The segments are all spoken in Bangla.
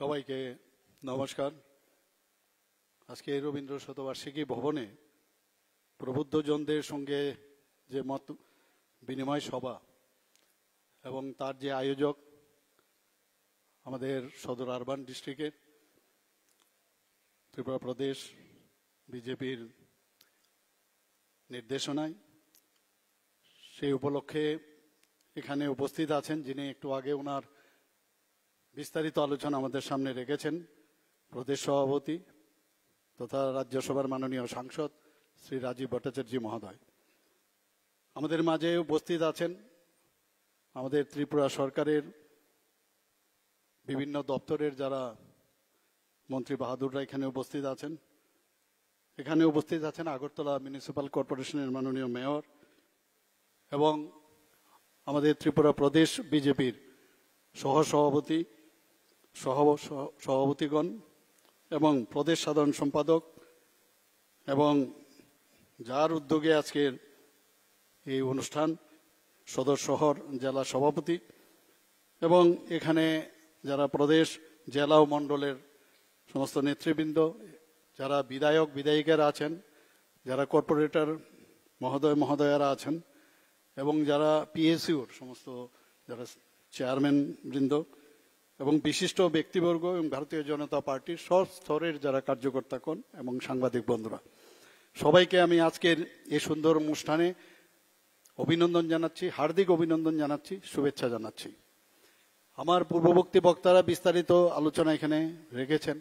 সবাইকে নমস্কার। আজকে রবীন্দ্র শতবার্ষিকী ভবনে প্রবুদ্ধজনদের সঙ্গে যে মত বিনিময় সভা এবং তার যে আয়োজক আমাদের সদর আরবান ডিস্ট্রিক্টের ত্রিপুরা প্রদেশ বিজেপির নির্দেশনায়, সেই উপলক্ষে এখানে উপস্থিত আছেন যিনি একটু আগে ওনার বিস্তারিত আলোচনা আমাদের সামনে রেখেছেন, প্রদেশ সভাপতি তথা রাজ্যসভার মাননীয় সাংসদ শ্রী রাজীব ভট্টাচার্য মহোদয়। আমাদের মাঝে উপস্থিত আছেন আমাদের ত্রিপুরা সরকারের বিভিন্ন দপ্তরের যারা মন্ত্রী বাহাদুররা এখানে উপস্থিত আছেন। এখানে উপস্থিত আছেন আগরতলা মিউনিসিপ্যাল কর্পোরেশনের মাননীয় মেয়র এবং আমাদের ত্রিপুরা প্রদেশ বিজেপির সহসভাপতি সভাপতিগণ এবং প্রদেশ সাধারণ সম্পাদক, এবং যার উদ্যোগে আজকের এই অনুষ্ঠান সদর শহর জেলা সভাপতি এবং এখানে যারা প্রদেশ জেলা ও মণ্ডলের সমস্ত নেতৃবৃন্দ, যারা বিধায়ক বিধায়িকারা আছেন, যারা কর্পোরেটর মহোদয় মহোদয়ারা আছেন এবং যারা পিএসইউর সমস্ত যারা চেয়ারম্যান বৃন্দ এবং বিশিষ্ট ব্যক্তিবর্গ এবং ভারতীয় জনতা পার্টির সব স্তরের যারা কার্যকর্তাগণ এবং সাংবাদিক বন্ধুরা, সবাইকে আমি আজকের এই সুন্দর অনুষ্ঠানে অভিনন্দন জানাচ্ছি, হার্দিক অভিনন্দন জানাচ্ছি, শুভেচ্ছা জানাচ্ছি। আমার পূর্ববর্তী বক্তারা বিস্তারিত আলোচনা এখানে রেখেছেন।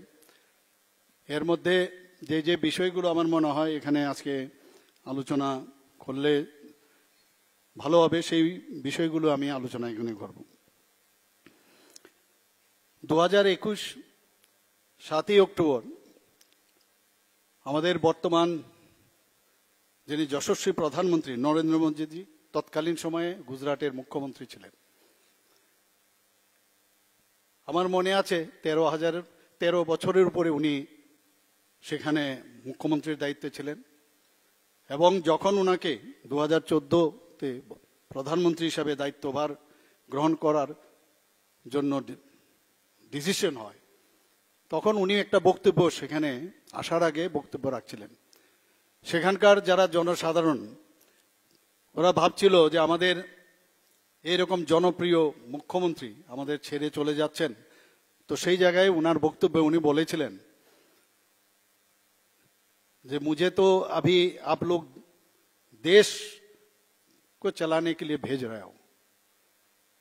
এর মধ্যে যে যে বিষয়গুলো আমার মনে হয় এখানে আজকে আলোচনা করলে ভালো হবে, সেই বিষয়গুলো আমি আলোচনা এখানে করব। 2021 7ই অক্টোবর আমাদের বর্তমান যিনি যশস্বী প্রধানমন্ত্রী নরেন্দ্র মোদীজি তৎকালীন সময়ে গুজরাটের মুখ্যমন্ত্রী ছিলেন। আমার মনে আছে 13 বছরের উপরে উনি সেখানে মুখ্যমন্ত্রীর দায়িত্বে ছিলেন এবং যখন ওনাকে 2014-তে প্রধানমন্ত্রী হিসাবে দায়িত্বভার গ্রহণ করার জন্য ডিসিশন হয়, তখন উনি একটা বক্তব্য সেখানে আসার আগে বক্তব্য রাখছিলেন। সেখানকার যারা জনসাধারণ ওরা ভাবছিল যে আমাদের এরকম জনপ্রিয় মুখ্যমন্ত্রী আমাদের ছেড়ে চলে যাচ্ছেন। তো সেই জায়গায় উনার বক্তব্যে উনি বলেছিলেন যে मुझे तो अभी आप लोग देश को चलाने के लिए भेज रहे हो,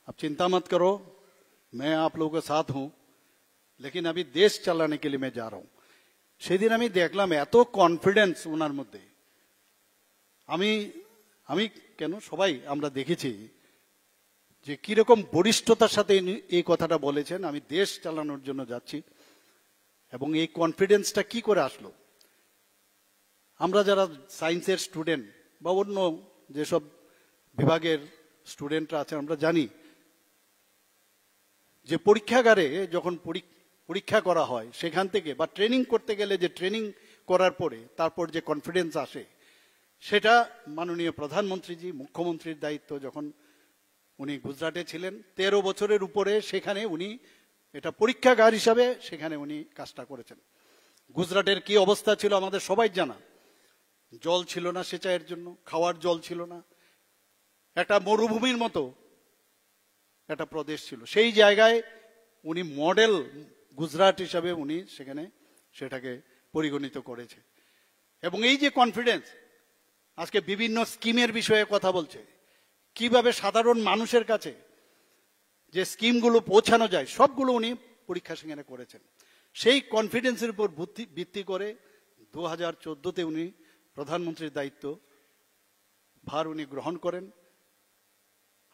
आप चिंता मत करो, मैं आप लोगों के साथ हूं, लेकिन अभी देश चलाने के लिए मैं जा रहा हूं। সেদিন আমি দেখলাম এত কনফিডেন্স ওনার মধ্যে। আমি কেন সবাই আমরা দেখেছি যে কিরকম বরিষ্ঠতার সাথে এই কথাটা বলেছেন, আমি দেশ চালানোর জন্য যাচ্ছি। এবং এই কনফিডেন্সটা কি করে আসলো? আমরা যারা সায়েন্সের স্টুডেন্ট বা অন্য যেসব বিভাগের স্টুডেন্টরা আছেন আমরা জানি যে পরীক্ষাগারে যখন পরীক্ষা করা হয় সেখান থেকে বা ট্রেনিং করতে গেলে যে ট্রেনিং করার পরে তারপর যে কনফিডেন্স আসে, সেটা মাননীয় প্রধানমন্ত্রীজি মুখ্যমন্ত্রীর দায়িত্ব যখন উনি গুজরাটে ছিলেন 13 বছরের উপরে, সেখানে উনি এটা পরীক্ষাগার হিসাবে সেখানে উনি কাজটা করেছেন। গুজরাটের কি অবস্থা ছিল আমাদের সবাই জানা। জল ছিল না সেচাইয়ের জন্য, খাওয়ার জল ছিল না, একটা মরুভূমির মতো একটা প্রদেশ ছিল। সেই জায়গায় উনি মডেল গুজরাট হিসাবে উনি সেখানে সেটাকে পরিগণিত করেছে। এবং এই যে কনফিডেন্স, আজকে বিভিন্ন স্কিমের বিষয়ে কথা বলছে, কিভাবে সাধারণ মানুষের কাছে যে স্কিমগুলো পৌঁছানো যায় সবগুলো উনি পরীক্ষা সেখানে করেছেন। সেই কনফিডেন্সের উপর ভিত্তি করে 2014-তে উনি প্রধানমন্ত্রীর দায়িত্ব ভার উনি গ্রহণ করেন।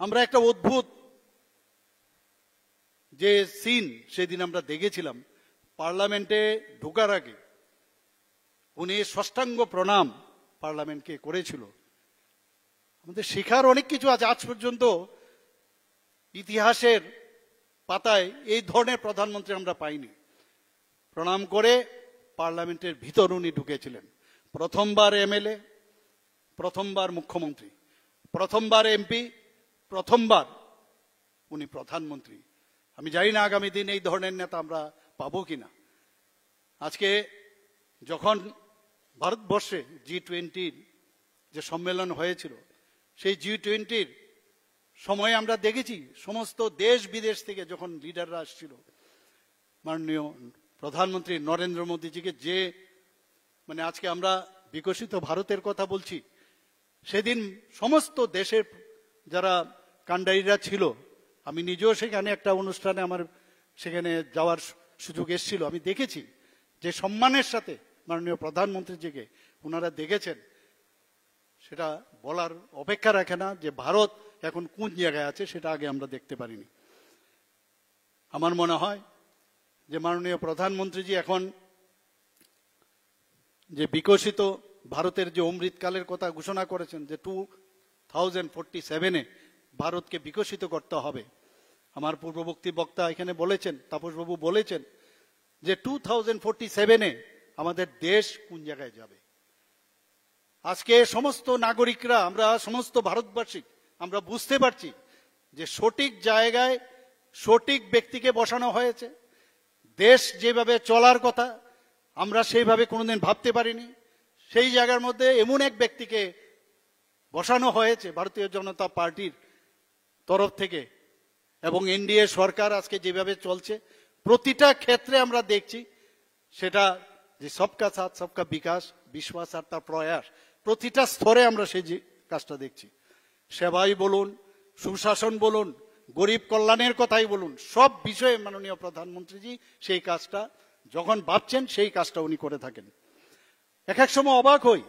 আমরা একটা অদ্ভুত যে সিন সেদিন আমরা দেখেছিলাম, পার্লামেন্টে ঢোকার আগে উনি ষষ্ঠাঙ্গ প্রণাম পার্লামেন্টকে করেছিল। আমাদের শেখার অনেক কিছু আছে। আজ পর্যন্ত ইতিহাসের পাতায় এই ধরনের প্রধানমন্ত্রী আমরা পাইনি। প্রণাম করে পার্লামেন্টের ভিতর উনি ঢুকেছিলেন। প্রথমবার এমএলএ, প্রথমবার মুখ্যমন্ত্রী, প্রথমবার এমপি, প্রথমবার উনি প্রধানমন্ত্রী। আমি জানি না আগামী দিন এই ধরনের নেতা আমরা পাবো কিনা। আজকে যখন ভারতবর্ষে G20 যে সম্মেলন হয়েছিল, সেই G20 সময়ে আমরা দেখেছি সমস্ত দেশ বিদেশ থেকে যখন লিডাররা আসছিল, মাননীয় প্রধানমন্ত্রী নরেন্দ্র মোদীজিকে যে আজকে আমরা বিকশিত ভারতের কথা বলছি, সেদিন সমস্ত দেশের যারা কান্ডারিরা ছিল, আমি নিজেও সেখানে একটা অনুষ্ঠানে আমার সেখানে যাওয়ার সুযোগ এসেছিল, আমি দেখেছি যে সম্মানের সাথে মাননীয় প্রধানমন্ত্রীজিকে ওনারা দেখেছেন, সেটা বলার অপেক্ষা রাখে না যে ভারত এখন কোন জায়গায় আছে, সেটা আগে আমরা দেখতে পারিনি। আমার মনে হয় যে মাননীয় প্রধানমন্ত্রীজি এখন যে বিকশিত ভারতের যে অমৃতকালের কথা ঘোষণা করেছেন, যে 2047-এ ভারতকে বিকশিত করতে হবে। আমার পূর্ববর্তী বক্তা এখানে বলেছেন, তাপসবাবু বলেছেন যে 2047-এ আমাদের দেশ কোন জায়গায় যাবে। আজকে সমস্ত নাগরিকরা, আমরা সমস্ত ভারতবাসী আমরা বুঝতে পারছি যে সঠিক জায়গায় সঠিক ব্যক্তিকে বসানো হয়েছে। দেশ যেভাবে চলার কথা আমরা সেইভাবে কোনোদিন ভাবতে পারিনি, সেই জায়গার মধ্যে এমন এক ব্যক্তিকে বসানো হয়েছে ভারতীয় জনতা পার্টির তরফ থেকে, এবং এনডিএ সরকার আজকে যেভাবে চলছে প্রতিটা ক্ষেত্রে আমরা দেখছি সেটা যে সবকা সাথ সবকা বিকাশ, বিশ্বাস আর তার প্রয়াস, প্রতিটা স্তরে আমরা সেই কাজটা দেখছি। সেবাই বলুন, সুশাসন বলুন, গরিব কল্যাণের কথাই বলুন, সব বিষয়ে মাননীয় প্রধানমন্ত্রীজি সেই কাজটা যখন ভাবছেন সেই কাজটা উনি করে থাকেন। এক এক সময় অবাক হই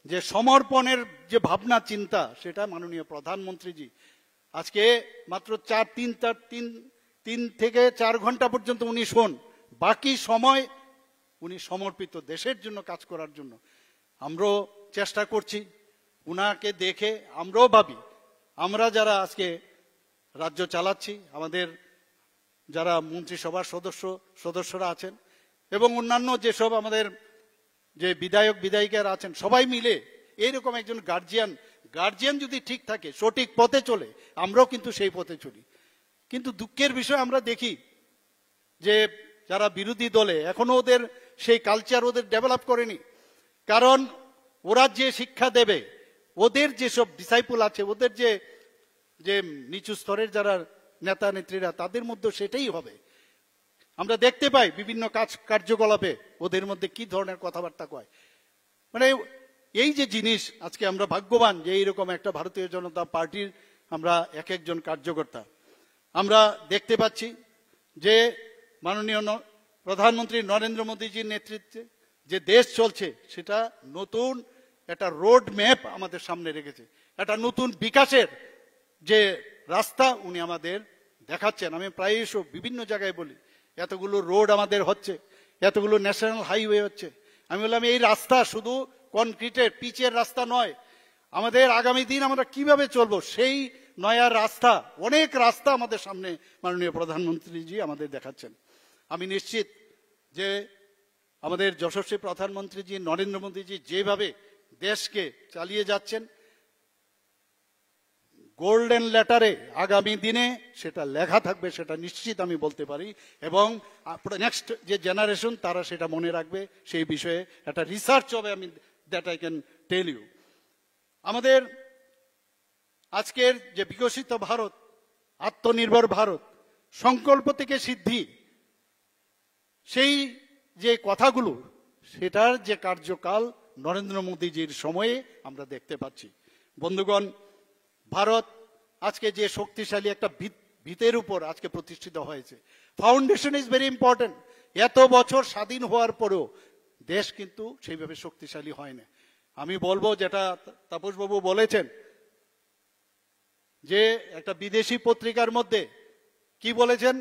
যে সমর্পণের যে ভাবনা চিন্তা, সেটা মাননীয় প্রধানমন্ত্রীজি আজকে মাত্র 3 থেকে 4 ঘন্টা পর্যন্ত উনি শোন, বাকি সময় উনি সমর্পিত দেশের জন্য কাজ করার জন্য। আমরাও চেষ্টা করছি উনাকে দেখে, আমরাও ভাবি আমরা যারা আজকে রাজ্য চালাচ্ছি, আমাদের যারা মন্ত্রিসভার সদস্যরা আছেন এবং অন্যান্য যেসব আমাদের যে বিধায়ক বিধায়িকারা আছেন, সবাই মিলে এইরকম একজন গার্জিয়ান যদি ঠিক থাকে, সঠিক পথে চলে, আমরাও কিন্তু সেই পথে চলি। কিন্তু দুঃখের বিষয় আমরা দেখি যে যারা বিরোধী দলে এখনো ওদের সেই কালচার ওদের ডেভেলপ করেনি। কারণ ওরা যে শিক্ষা দেবে, ওদের যেসব ডিসাইপল আছে, ওদের যে নিচু স্তরের যারা নেতা নেত্রীরা, তাদের মধ্যে সেটাই হবে। আমরা দেখতে পাই বিভিন্ন কার্যকলাপে ওদের মধ্যে কি ধরনের কথাবার্তা কয়। এই যে জিনিস, আজকে আমরা ভাগ্যবান যে এইরকম একটা ভারতীয় জনতা পার্টির আমরা এক একজন কার্যকর্তা আমরা দেখতে পাচ্ছি যে মাননীয় প্রধানমন্ত্রী নরেন্দ্র মোদীজির নেতৃত্বে যে দেশ চলছে, সেটা নতুন একটা রোড ম্যাপ আমাদের সামনে রেখেছে, একটা নতুন বিকাশের যে রাস্তা উনি আমাদের দেখাচ্ছেন। আমি প্রায়শ বিভিন্ন জায়গায় বলি, এতগুলো রোড আমাদের হচ্ছে, এতগুলো ন্যাশনাল হাইওয়ে হচ্ছে। আমি বললাম এই রাস্তা শুধু কনক্রিটের পিচের রাস্তা নয়, আমাদের আগামী দিন আমরা কিভাবে চলবো সেই নয়া রাস্তা, অনেক রাস্তা আমাদের সামনে মাননীয় প্রধানমন্ত্রীজি আমাদের দেখাচ্ছেন। আমি নিশ্চিত যে আমাদের যশস্বী প্রধানমন্ত্রীজি নরেন্দ্র মোদীজি যেভাবে দেশকে চালিয়ে যাচ্ছেন, গোল্ডেন লেটারে আগামী দিনে সেটা লেখা থাকবে, সেটা নিশ্চিত আমি বলতে পারি। এবং নেক্সট যে জেনারেশন তারা সেটা মনে রাখবে, সেই বিষয়ে একটা রিসার্চ হবে, আমি that I can tell you. আমাদের আজকের যে বিকশিত ভারত, আত্মনির্ভর ভারত, সংকল্প থেকে সিদ্ধি, সেই যে কথাগুলো, সেটার যে কার্যকাল নরেন্দ্র মোদীজির সময়ে আমরা দেখতে পাচ্ছি। বন্ধুগণ, ভারত আজকে যে শক্তিশালী একটা ভিতের উপর আজকে প্রতিষ্ঠিত হয়েছে, ফাউন্ডেশন ইজ ভেরি ইম্পর্টেন্ট। এত বছর স্বাধীন হওয়ার পরেও দেশ কিন্তু সেইভাবে শক্তিশালী হয় না। আমি বলবো, যেটা তাপসবাবু বলেছেন, যে একটা বিদেশি পত্রিকার মধ্যে কি বলেছেন,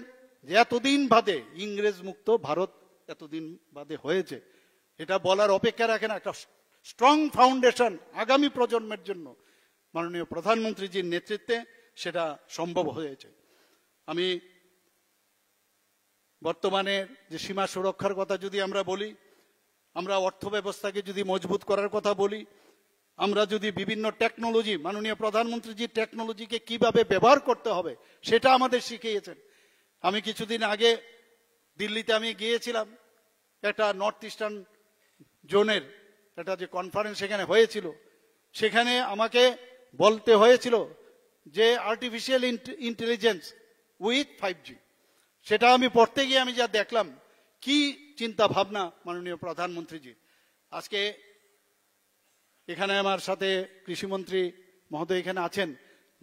যে এতদিন বাদে ইংরেজ মুক্ত ভারত এতদিন বাদে হয়েছে, এটা বলার অপেক্ষা রাখে না। একটা স্ট্রং ফাউন্ডেশন আগামী প্রজন্মের জন্য মাননীয় প্রধানমন্ত্রীজির নেতৃত্বে সেটা সম্ভব হয়েছে। আমি বর্তমানে যে সীমা সুরক্ষার কথা যদি আমরা বলি, আমরা অর্থ ব্যবস্থাকে যদি মজবুত করার কথা বলি, আমরা যদি বিভিন্ন টেকনোলজি, মাননীয় প্রধানমন্ত্রীজি টেকনোলজিকে কিভাবে ব্যবহার করতে হবে সেটা আমাদের শিখিয়েছেন। আমি কিছুদিন আগে দিল্লিতে আমি গিয়েছিলাম, একটা নর্থ ইস্টার্ন জোনের একটা যে কনফারেন্স সেখানে হয়েছিল, সেখানে আমাকে বলতে হয়েছিল যে আর্টিফিশিয়াল ইন্টেলিজেন্স উইথ 5G। সেটা আমি পড়তে গিয়ে আমি যা দেখলাম, কি চিন্তা ভাবনা মাননীয় প্রধানমন্ত্রীজি। আজকে এখানে আমার সাথে কৃষিমন্ত্রী মহোদয় এখানে আছেন,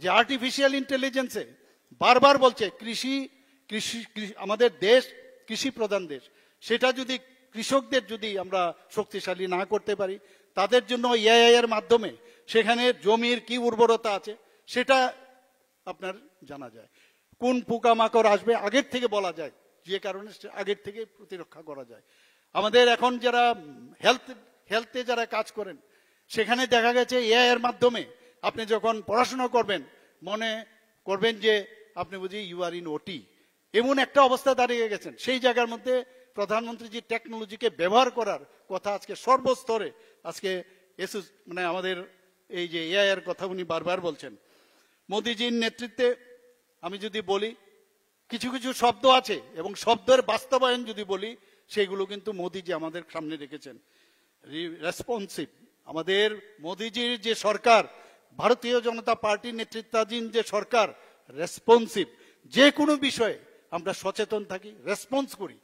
যে আর্টিফিশিয়াল ইন্টেলিজেন্সে বারবার বলছে কৃষি কৃষি আমাদের দেশ কৃষি প্রধান দেশ, সেটা যদি কৃষকদের যদি আমরা শক্তিশালী না করতে পারি, তাদের জন্য এআই এর মাধ্যমে সেখানে জমির কি উর্বরতা আছে সেটা আপনার জানা যায়, কোন পোকামাকড় আসবে আগের থেকে বলা যায়, যে কারণে আগের থেকে প্রতিরক্ষা করা যায়। আমাদের এখন যারা হেলথে যারা কাজ করেন, সেখানে দেখা গেছে এআই এর মাধ্যমে আপনি যখন পড়াশোনা করবেন, মনে করবেন যে আপনি বুঝি ইউ আর ইন ওটি, এমন একটা অবস্থা দাঁড়িয়ে গেছেন। সেই জায়গার মধ্যে প্রধানমন্ত্রী টেকনোলজিকে ব্যবহার করার কথা আজকে সর্বস্তরে আজকে মানে আমাদের এই যে এআই এর কথা উনি বারবার বলছেন। মোদিজির নেতৃত্বে আমি যদি বলি, কিছু কিছু শব্দ আছে এবং শব্দের বাস্তবায়ন যদি বলি, সেগুলো কিন্তু মোদিজি আমাদের সামনে রেখেছেন। রেসপন্সিভ, আমাদের মোদিজির যে সরকার, ভারতীয় জনতা পার্টির নেতৃত্বাধীন যে সরকার, রেসপন্সিভ, যে কোনো বিষয়ে আমরা সচেতন থাকি, রেসপন্স করি।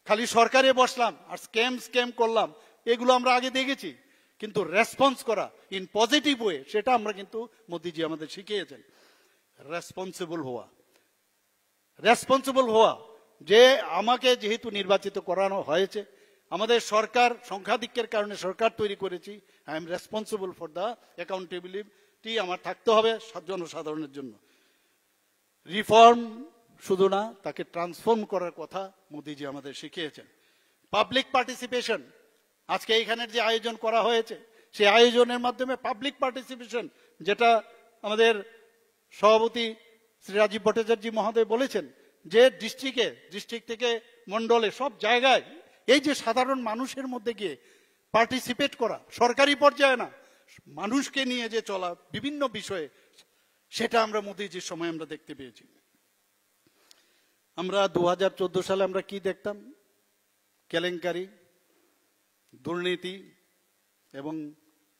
খালি সরকারে বসলাম আর স্ক্যাম করলাম, এগুলো আমরা আগে দেখেছি, কিন্তু রেসপন্স করা ইন পজিটিভ ওয়ে, সেটা আমরা কিন্তু মোদিজি আমাদের শিখিয়েছেন। রেসপন্সিবল হওয়া, যে আমাকে যেহেতু নির্বাচিত করানো হয়েছে, আমাদের সরকার সংখ্যাধিক্যের কারণে সরকার তৈরি করেছি, I am responsible for the accountability আমার থাকতে হবে জনসাধারণের জন্য। রিফর্ম শুধু না, তাকে ট্রান্সফর্ম করার কথা মোদিজি আমাদের শিখিয়েছেন। পাবলিক পার্টিসিপেশন, আজকে এইখানের যে আয়োজন করা হয়েছে, সেই আয়োজনের মাধ্যমে পাবলিক পার্টিসিপেশন, যেটা আমাদের সভাপতি শ্রী রাজীব ভট্টাচার্য মহোদয় বলেছেন, যে ডিস্ট্রিক্ট থেকে মন্ডলে সব জায়গায় এই যে সাধারণ মানুষের মধ্যে গিয়ে পার্টিসিপেট করা, সরকারি পর্যায়ে না, মানুষকে নিয়ে যে চলা বিভিন্ন বিষয়ে, সেটা আমরা মোদিজির সময় আমরা দেখতে পেয়েছি। আমরা 2014 সালে আমরা কি দেখতাম? কেলেঙ্কারি, দুর্নীতি এবং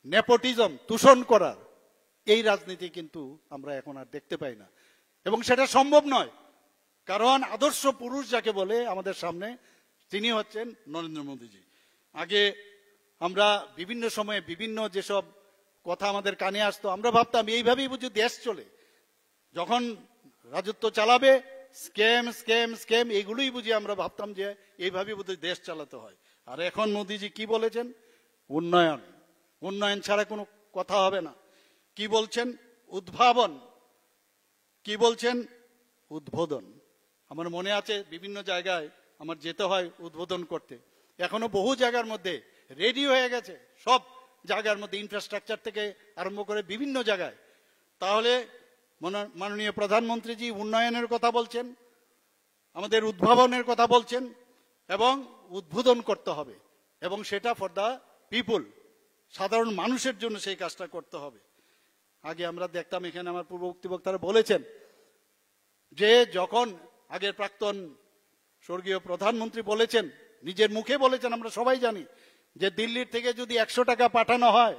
নেপোটিজম, তুষণ করার এই রাজনীতি কিন্তু আমরা এখন আর দেখতে পাই না, এবং সেটা সম্ভব নয়। কারণ আদর্শ পুরুষ যাকে বলে আমাদের সামনে, তিনি হচ্ছেন নরেন্দ্র মোদীজি। আগে আমরা বিভিন্ন সময়ে বিভিন্ন যেসব কথা আমাদের কানে আসতো, আমরা ভাবতাম এইভাবেই বুঝি দেশ চলে, যখন রাজত্ব চালাবে স্ক্যাম এইগুলোই বুঝি আমরা ভাবতাম যে এইভাবেই বুঝি দেশ চালাতে হয়। আর এখন মোদীজি কি বলেছেন? উন্নয়ন ছাড়া কোনো কথা হবে না। কি বলছেন? উদ্ভাবন। কি বলছেন? উদ্বোধন। আমার মনে আছে বিভিন্ন জায়গায় আমার যেতে হয় উদ্বোধন করতে, এখনো বহু জায়গার মধ্যে রেডি হয়ে গেছে, সব জায়গার মধ্যে ইনফ্রাস্ট্রাকচার থেকে আরম্ভ করে বিভিন্ন জায়গায়। তাহলে মাননীয় প্রধানমন্ত্রীজি উন্নয়নের কথা বলছেন, আমাদের উদ্ভাবনের কথা বলছেন, এবং উদ্বোধন করতে হবে, এবং সেটা ফর দ্য পিপুল, সাধারণ মানুষের জন্য সেই কাজটা করতে হবে। আগে আমরা দেখতাম, এখানে আমার পূর্ববর্তী বক্তারা বলেছেন যে যখন আগের প্রাক্তন স্বর্গীয় প্রধানমন্ত্রী বলেছেন, নিজের মুখে বলেছেন, আমরা সবাই জানি যে দিল্লির থেকে যদি 100 টাকা পাঠানো হয়,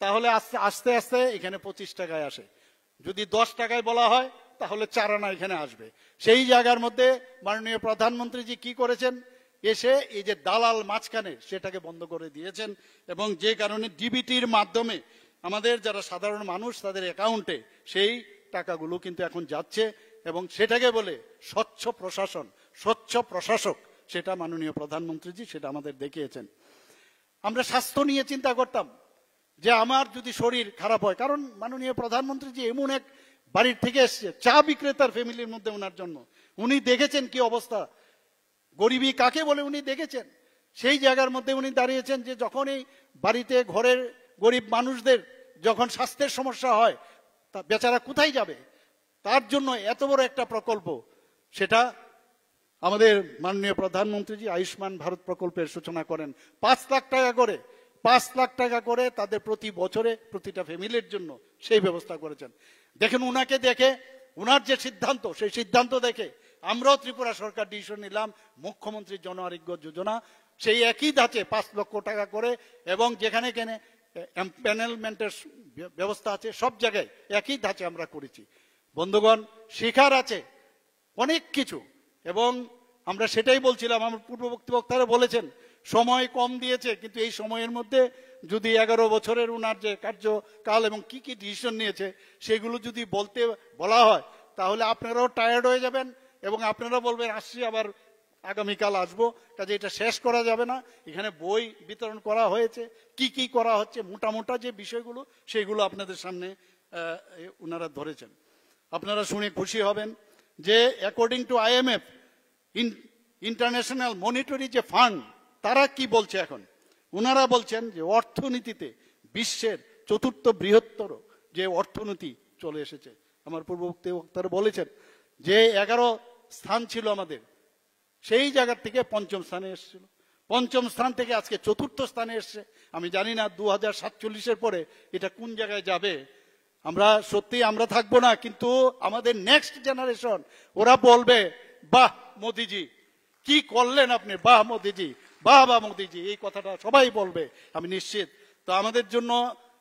তাহলে আস্তে আস্তে এখানে 25 টাকায় আসে। যদি 10 টাকায় বলা হয়, তাহলে 4 আনা এখানে আসবে। সেই জায়গার মধ্যে মাননীয় প্রধানমন্ত্রীজি কি করেছেন? এসে এই যে দালাল মাঝখানে, সেটাকে বন্ধ করে দিয়েছেন, এবং যে কারণে ডিবিটির মাধ্যমে আমাদের যারা সাধারণ মানুষ, তাদের অ্যাকাউন্টে সেই টাকাগুলো কিন্তু এখন যাচ্ছে, এবং সেটাকে বলে স্বচ্ছ প্রশাসন, স্বচ্ছ প্রশাসক, সেটা মাননীয় প্রধানমন্ত্রীজি সেটা আমাদের দেখিয়েছেন। আমরা স্বাস্থ্য নিয়ে চিন্তা করতাম যে আমার যদি শরীর খারাপ হয়, কারণ মাননীয় প্রধানমন্ত্রীজি এমন এক বাড়ির থেকে এসছে, চা বিক্রেতার ফ্যামিলির মধ্যে ওনার জন্য, উনি দেখেছেন কি অবস্থা, গরিবী কাকে বলে উনি দেখেছেন। সেই জায়গার মধ্যে উনি দাঁড়িয়েছেন যে যখন এই বাড়িতে ঘরের গরিব মানুষদের যখন স্বাস্থ্যের সমস্যা হয়, তা বেচারা কোথায় যাবে? তার জন্য এত বড় একটা প্রকল্প, সেটা আমাদের মাননীয় প্রধানমন্ত্রীজি আয়ুষ্মান ভারত প্রকল্পের সূচনা করেন। 5 লাখ টাকা করে, 5 লাখ টাকা করে তাদের প্রতি বছরে প্রতিটা ফ্যামিলির জন্য সেই ব্যবস্থা করেছেন। দেখেন, উনাকে দেখে, উনার যে সিদ্ধান্ত, সেই সিদ্ধান্ত দেখে আমরাও ত্রিপুরা সরকার ডিসিশন নিলাম মুখ্যমন্ত্রী জন আরোগ্য যোজনা, সেই একই ধাঁচে 5 লক্ষ টাকা করে, এবং যেখানে যেখানে এমপ্যানেলমেন্টের ব্যবস্থা আছে সব জায়গায় একই ধাঁচে আমরা করেছি। বন্ধুগণ, শেখার আছে অনেক কিছু, এবং আমরা সেটাই বলছিলাম। আমার পূর্ববর্তী বক্তারা বলেছেন সময় কম দিয়েছে, কিন্তু এই সময়ের মধ্যে যদি 11 বছরের উনার যে কার্যকাল এবং কি কি ডিসিশন নিয়েছে সেগুলো যদি বলা হয়, তাহলে আপনারাও টায়ার্ড হয়ে যাবেন এবং আপনারা বলবেন আসছি আবার আগামীকাল আসবো। কাজে এটা শেষ করা যাবে না। এখানে বই বিতরণ করা হয়েছে, কি কি করা হচ্ছে, মোটা যে বিষয়গুলো সেগুলো আপনাদের সামনে ওনারা ধরেছেন। আপনারা শুনে খুশি হবেন যে according to IMF international monetary যে ফান্ড, তারা কি বলছে এখন, ওনারা বলছেন যে অর্থনীতিতে বিশ্বের 4র্থ বৃহত্তর যে অর্থনীতি চলে এসেছে। আমার পূর্ববর্তী বক্তারা বলেছেন যে 11 স্থান ছিল আমাদের, সেই জায়গার থেকে 5ম স্থানে এসেছিল, 5ম স্থান থেকে আজকে 4র্থ স্থানে এসছে। আমি জানি না 2047-এর পরে এটা কোন জায়গায় যাবে। আমরা সত্যি আমরা থাকবো না, কিন্তু আমাদের নেক্সট জেনারেশন ওরা বলবে বাহ মোদিজি কি করলেন আপনি, বাহ মোদিজি, বাহ মোদিজি, এই কথাটা সবাই বলবে আমি নিশ্চিত। তো আমাদের জন্য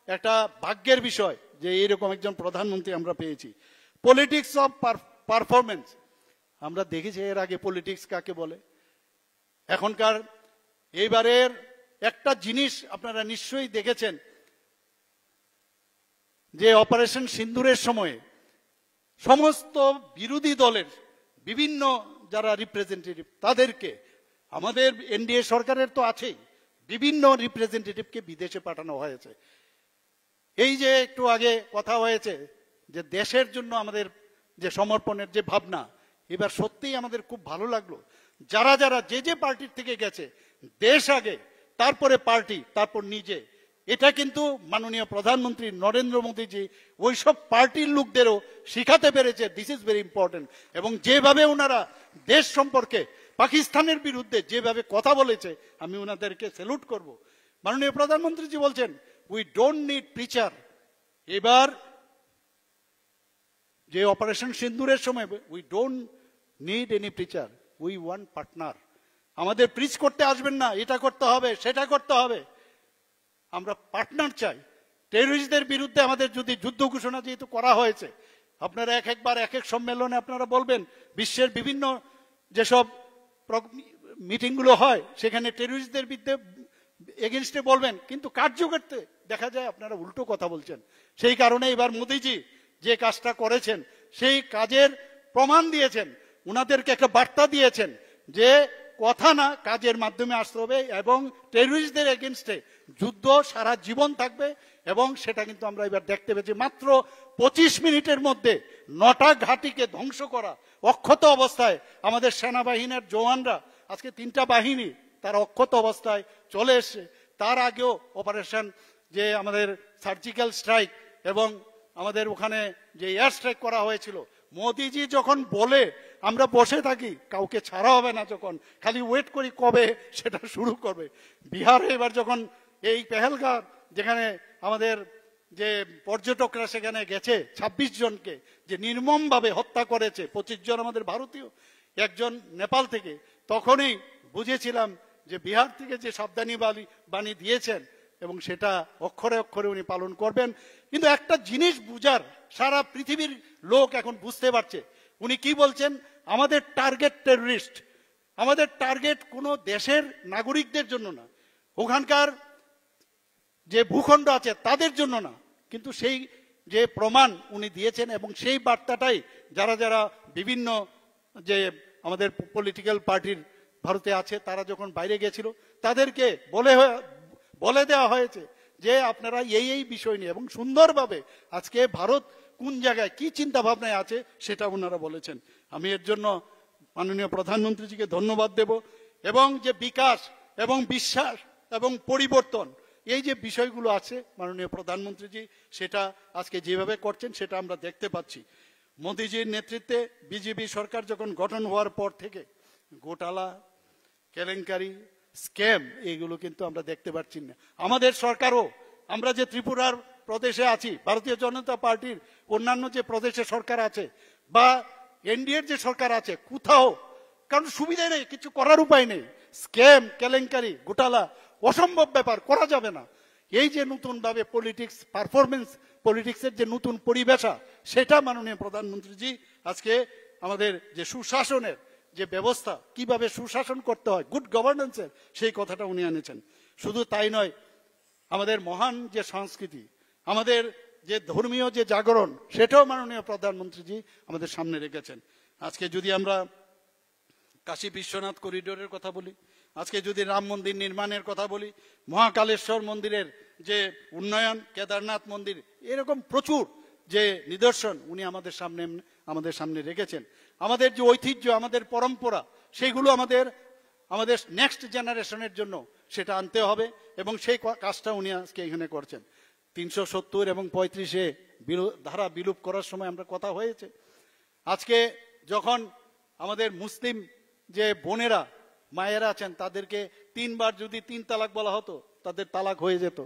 একটা ভাগ্যের বিষয় যে এইরকম একজন প্রধানমন্ত্রী আমরা পেয়েছি। পলিটিক্স অফ পারফরমেন্স, আমরা দেখেছি এর আগে পলিটিক্স কাকে বলে। এখনকার এইবারের একটা জিনিস আপনারা নিশ্চয়ই দেখেছেন যে অপারেশন সিন্দুরের সময়ে সমস্ত বিরোধী দলের বিভিন্ন যারা রিপ্রেজেন্টেটিভ, তাদেরকে আমাদের NDA সরকারের তো আছেই, বিভিন্ন রিপ্রেজেন্টেটিভকে বিদেশে পাঠানো হয়েছে। এই যে একটু আগে কথা হয়েছে যে দেশের জন্য আমাদের যে সমর্পণের যে ভাবনা, এবার সত্যিই আমাদের খুব ভালো লাগলো। যারা যারা যে পার্টির থেকে গেছে, দেশ আগে, তারপরে পার্টি, তারপর নিজে, এটা কিন্তু মাননীয় প্রধানমন্ত্রী নরেন্দ্র মোদীজি ওইসব পার্টির লোকদেরও শিখাতে পেরেছে দিস ইজ ভেরি ইম্পর্টেন্ট। এবং যেভাবে ওনারা দেশ সম্পর্কে পাকিস্তানের বিরুদ্ধে যেভাবে কথা বলেছে, আমি ওনাদেরকে স্যালুট করব। মাননীয় প্রধানমন্ত্রীজি বলছেন উই ডোন্ট নিড প্রিচার। এবার যে অপারেশন সিন্দুরের সময় we don't need any preacher, we want partner. আমাদের প্রিচ করতে আসবেন না, এটা করতে হবে সেটা করতে হবে, আমরা পার্টনার চাই। টেররিস্টদের বিরুদ্ধে আমাদের যদি যুদ্ধ ঘোষণা যেহেতু করা হয়েছে, আপনারা একবার এক এক সম্মেলনে আপনারা বলবেন, বিশ্বের বিভিন্ন যেসব মিটিংগুলো হয় সেখানে টেররিস্টদের বিরুদ্ধে এগেনস্টে বলবেন, কিন্তু কার্যকরতে দেখা যায় আপনারা উল্টো কথা বলছেন। সেই কারণে এবার মোদিজি যে কাজটা করেছেন সেই কাজের প্রমাণ দিয়েছেন, উনাদেরকে একটা বার্তা দিয়েছেন যে কথা না কাজের মাধ্যমে আসতে হবে, এবং টেররিস্টদের এগেনস্টে যুদ্ধ সারা জীবন থাকবে। এবং সেটা কিন্তু আমরা এবার দেখতে পেয়েছি, মাত্র 25 মিনিটের মধ্যে 9টা ঘাঁটিকে ধ্বংস করা অক্ষত অবস্থায় আমাদের সেনাবাহিনীর জওয়ানরা, আজকে 3টা বাহিনী তারা অক্ষত অবস্থায় চলে এসছে। তার আগেও অপারেশন যে আমাদের সার্জিক্যাল স্ট্রাইক এবং আমাদের ওখানে যে এয়ার স্ট্রাইক করা হয়েছিল, মোদিজি যখন বলে আমরা বসে থাকি, কাউকে ছাড়া হবে না, যখন খালি ওয়েট করি কবে সেটা শুরু করবে। বিহারে এবার যখন এই পেহেলগাঁও, যেখানে আমাদের যে পর্যটকরা সেখানে গেছে 26 জনকে যে নির্মমভাবে হত্যা করেছে, 25 জন আমাদের ভারতীয়, একজন নেপাল থেকে, তখনই বুঝেছিলাম যে বিহার থেকে যে সাবধানী বাণী দিয়েছেন এবং সেটা অক্ষরে অক্ষরে উনি পালন করবেন। কিন্তু একটা জিনিস বুঝার, সারা পৃথিবীর লোক এখন বুঝতে পারছে উনি কি বলছেন। আমাদের টার্গেট টেররিস্ট, আমাদের টার্গেট কোনো দেশের নাগরিকদের জন্য না, ওখানকার যে ভূখণ্ড আছে তাদের জন্য না, কিন্তু সেই যে প্রমাণ উনি দিয়েছেন এবং সেই বার্তাটাই যারা যারা বিভিন্ন যে আমাদের পলিটিক্যাল পার্টির ভারতে আছে তারা যখন বাইরে গেছিল তাদেরকে বলে দেওয়া হয়েছে যে আপনারা এই বিষয় নিয়ে, এবং সুন্দরভাবে আজকে ভারত কোন জায়গায় কি চিন্তা ভাবনায় আছে সেটা ওনারা বলেছেন। আমি এর জন্য মাননীয় প্রধানমন্ত্রীজিকে ধন্যবাদ দেব। এবং যে বিকাশ এবং বিশ্বাস এবং পরিবর্তন, এই যে বিষয়গুলো আছে মাননীয় প্রধানমন্ত্রীজি সেটা আজকে যেভাবে করছেন সেটা আমরা দেখতে পাচ্ছি। মোদিজির নেতৃত্বে বিজেপি সরকার যখন গঠন হওয়ার পর থেকে ঘোটালা, কেলেঙ্কারি, স্ক্যাম, এইগুলো কিন্তু আমরা দেখতে পাচ্ছি না। আমাদের সরকারও, আমরা যে ত্রিপুরার প্রদেশে আছি, ভারতীয় জনতা পার্টির অন্যান্য যে প্রদেশে সরকার আছে, বা এনডিএর যে সরকার আছে কোথাও কারণ সুবিধা নেই, কিছু করার উপায় নেই, স্ক্যাম কেলেঙ্কারি ঘোটালা অসম্ভব ব্যাপার, করা যাবে না। এই যে নতুন ভাবে পলিটিক্স পারফরমেন্স পলিটিক্সের যে নতুন পরিবেশা, সেটা মাননীয় প্রধানমন্ত্রীজি আজকে আমাদের যে সুশাসনের যে ব্যবস্থা, কিভাবে সুশাসন করতে হয়, গুড গভর্নেন্সের সেই কথাটা উনি এনেছেন। শুধু তাই নয়, আমাদের মহান যে সংস্কৃতি, আমাদের যে ধর্মীয় যে জাগরণ, সেটাও মাননীয় প্রধানমন্ত্রীজি আমাদের সামনে রেখেছেন। আজকে যদি আমরা কাশী বিশ্বনাথ করিডোরের কথা বলি, আজকে যদি রাম মন্দির নির্মাণের কথা বলি, মহাকালেশ্বর মন্দিরের যে উন্নয়ন, কেদারনাথ মন্দির, এরকম প্রচুর যে নিদর্শন উনি আমাদের সামনে রেখেছেন। আমাদের যে ঐতিহ্য, আমাদের পরম্পরা, সেগুলো আমাদের নেক্সট জেনারেশনের জন্য সেটা আনতে হবে, এবং সেই কাজটা উনি আজকে এখানে করছেন। 370 এবং 35-এ ধারা বিলুপ করার সময় আমরা কথা হয়েছে। আজকে যখন আমাদের মুসলিম যে বোনেরা মায়েরা আছেন, তাদেরকে 3 বার যদি 3 তালাক বলা হতো, তাদের তালাক হয়ে যেত।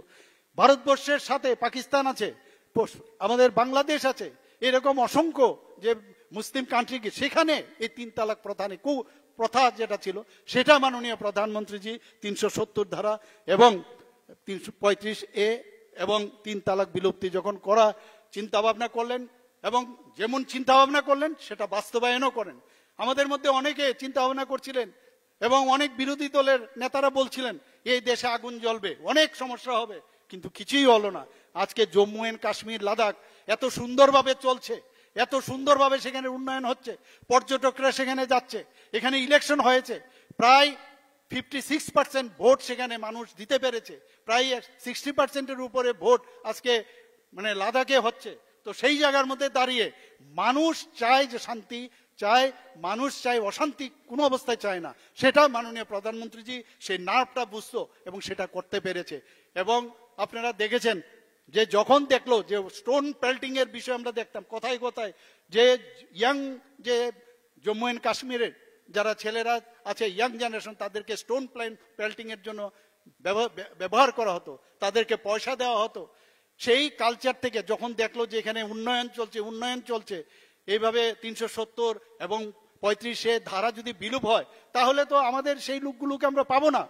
ভারতবর্ষের সাথে পাকিস্তান আছে, আমাদের বাংলাদেশ আছে, এরকম অসংখ্য যে মুসলিম কান্ট্রি, সেখানে এই 3 তালাক প্রথা যেটা ছিল, সেটা মাননীয় প্রধানমন্ত্রীজি 370 ধারা এবং 335A এবং 3 তালাক বিলুপ্তি যখন করা চিন্তা ভাবনা করলেন, এবং যেমন চিন্তা ভাবনা করলেন সেটা বাস্তবায়নও করেন। আমাদের মধ্যে অনেকে চিন্তা ভাবনা করছিলেন এবং অনেক বিরোধী দলের নেতারা বলছিলেন এই দেশে আগুন জ্বলবে, অনেক সমস্যা হবে, কিন্তু কিছুই হলো না। আজকে জম্মু এন্ড কাশ্মীর, লাদাখ এত সুন্দরভাবে চলছে, এত সুন্দরভাবে সেখানে উন্নয়ন হচ্ছে, পর্যটকরা সেখানে যাচ্ছে, এখানে ইলেকশন হয়েছে, প্রায় 56% ভোট সেখানে মানুষ দিতে পেরেছে, প্রায় 60%-এর উপরে ভোট আজকে মানে লাদাখে হচ্ছে। তো সেই জায়গার মধ্যে দাঁড়িয়ে মানুষ চায় যে শান্তি চায়, মানুষ চায় অশান্তি কোনো অবস্থায় চায় না, সেটা মাননীয় প্রধানমন্ত্রীজি সেই নার্ভটা বুঝতো এবং সেটা করতে পেরেছে। এবং আপনারা দেখেছেন যে যখন দেখলো যে স্টোন পেল্টিং এর বিষয় আমরা দেখতাম কোথায় কোথায়, যে ইয়াং যে জম্মু এন্ড কাশ্মীরের যারা ছেলেরা আছে, ইয়াং জেনারেশন, তাদেরকে স্টোন পেল্টিং এর জন্য ব্যবহার করা হতো, তাদেরকে পয়সা দেওয়া হতো। সেই কালচার থেকে যখন দেখলো যে এখানে উন্নয়ন চলছে, এইভাবে 370 এবং 35-এ ধারা যদি বিলুপ হয়, তাহলে তো আমাদের সেই লোকগুলোকে আমরা পাবো না।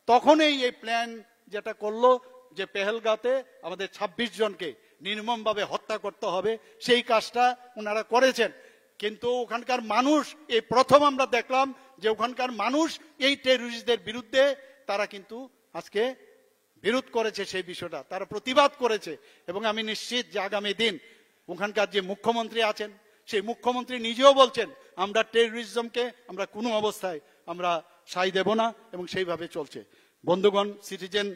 তখনই এই প্ল্যান যেটা করলো যে পেহেলগাঁওতে আমাদের 26 জনকে নির্মমভাবে হত্যা করতে হবে, সেই কাজটা ওনারা করেছেন। কিন্তু ওখানকার মানুষ, এই প্রথম আমরা দেখলাম যে ওখানকার মানুষ এই টেররিস্টদের বিরুদ্ধে তারা কিন্তু আজকে বিরোধ করেছে, সেই বিষয়টা তারা প্রতিবাদ করেছে। এবং আমি নিশ্চিত যে আগামী দিন ওখানকার যে মুখ্যমন্ত্রী আছেন, সেই মুখ্যমন্ত্রী নিজেও বলছেন আমরা টেররিজমকে আমরা কোনো অবস্থায় আমরা সাই দেব না, এবং সেইভাবে চলছে। বন্ধুগণ, সিটিজেন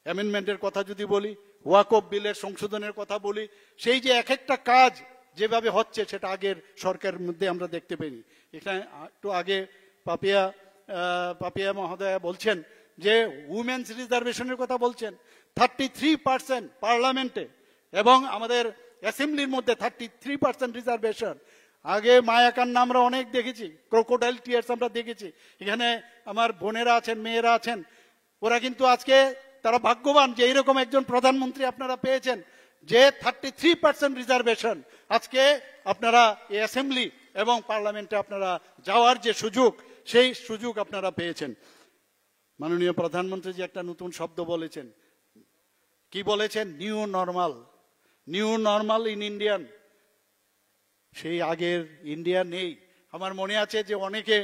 অ্যামেন্ডমেন্টের কথা যদি বলি, ওয়াকফ বিলের সংশোধনের কথা বলি, সেই যে এক একটা কাজ যেভাবে হচ্ছে সেটা আগের সরকারের মধ্যে আমরা দেখতে পাইনি। এখানে একটু আগে পাপিয়া মহোদয়া বলছেন যে উমেন্স রিজার্ভেশনের কথা বলছেন, 33% পার্লামেন্টে এবং আমাদের অ্যাসেম্বলির মধ্যে 33% রিজার্ভেশন। আগে মায়াকান্না আমরা অনেক দেখেছি, ক্রোকোডাইল টিয়ার্স আমরা দেখেছি। এখানে আমার বোনেরা আছেন, মেয়েরা আছেন, ওরা কিন্তু আজকে তারা ভাগ্যবান যে এইরকম একজন প্রধানমন্ত্রী আপনারা পেয়েছেন, যে 33% রিজার্ভেশন। আজকে আপনারা এই অ্যাসেম্বলি এবং পার্লামেন্টে আপনারা যাওয়ার যে সুযোগ, সেই সুযোগ আপনারা পেয়েছেন। মাননীয় প্রধানমন্ত্রী যে একটা নতুন শব্দ বলেছেন, কি বলেছেন? New normal in Indian. সেই আগের ইন্ডিয়া নেই। আমার মনে আছে যে অনেকে